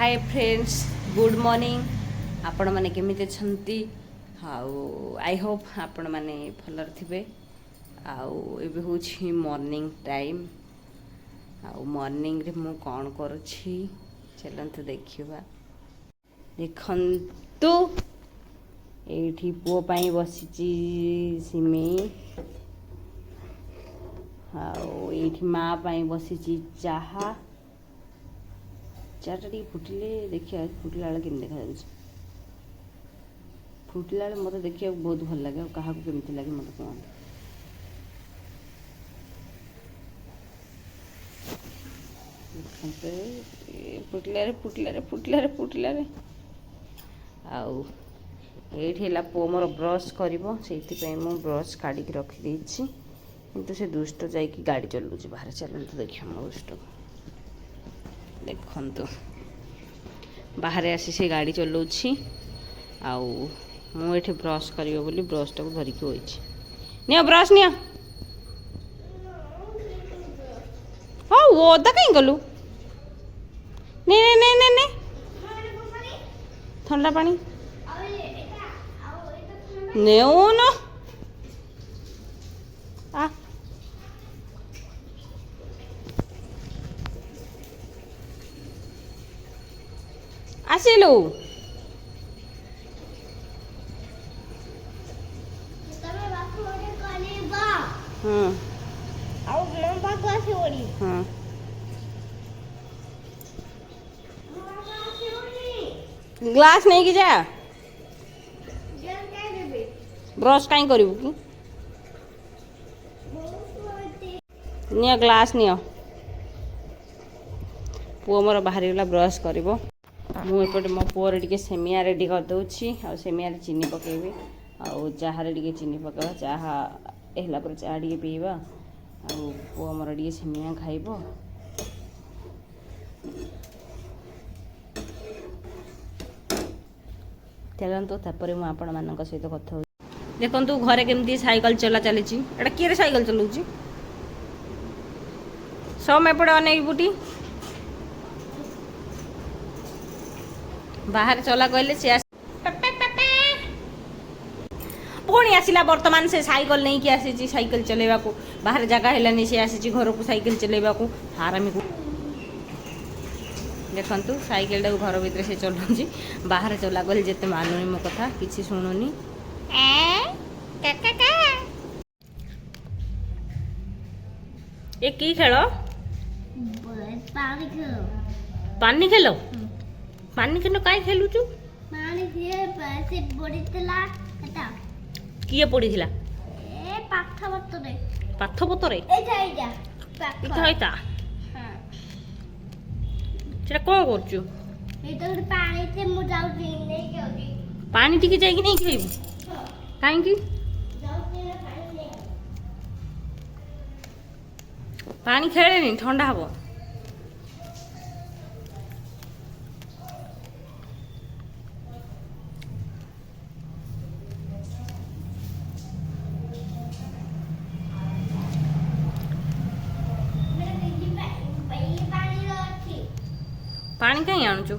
hi friends good morning आपण माने केमिते छंती how I hope आपण माने भलर थिबे आउ एबे होछि मॉर्निंग टाइम आउ मॉर्निंग रे मु कोन करछि चलंतु देखिबा देखंतु एठी पुओ पाई बसिछि सिमेई आउ एठी माँ पाई बसिछि चाहा चाटा टी फुटिले देखिए फुटला बेले केमती देखा फुटला बेले मत देखिए बहुत भल लगे क्या केमती लगे मत कहते फुटल फुटल फुटल फुटल आउ ये पु मोर ब्रश कर ब्रश काढ़ी रखी किंतु से दुष्ट जाकि गाड़ी चलाऊँ बाहर चलते देखिए मो दुष्ट देखंतु बाहर आसी से गाड़ी चलाऊँ आउ मुझे ब्रश कर ब्रश टाक धरिकी होइछि नियो ब्रश नियो हाँ ओदा कहीं गलु ने ने ने ने ने ठंडा पानी नेओ न आ आसिलु ग्लास नहीं कि जा ब्रश कहीं करू कि नियो ग्लास नियो पुओ मोर बाहरी गला ब्रश करिवो मुझे मो पुअर टे सेमिया रेडी कर दूची आ सेमिया चीनी पकेबी आहारे टे चीनी पकेबा चाहा है चाह टे पीवा पुओ मोर टे सेमिया खाइब चलतु तापर मुझे आपण मान सहित कथा देखु घरे केमती साइकिल चला चली किए साइकिल चलाऊँ सम एपटे अनेक बुटी बाहर चला कहले से पुणी आसला बर्तमान से साइकिल नहीं कि आसी साइकिल चलेबा को बाहर जगह है से आसी घर को साइकिल चलेबा को हारामी को देखंतु साइकिल टाक घर भीतर से चलाऊँगी बाहर चला गले जिते मानुनी मो कथा किसी शुणुनी ए की खेल पानी खेल पानी खेल कहीं खेलुचु किए पड़ी पाथ पतरे कौन कर पानी टी जाकि नहीं खाइबू कहीं पानी खेले ठंडा हम पानी कहीं आणुचु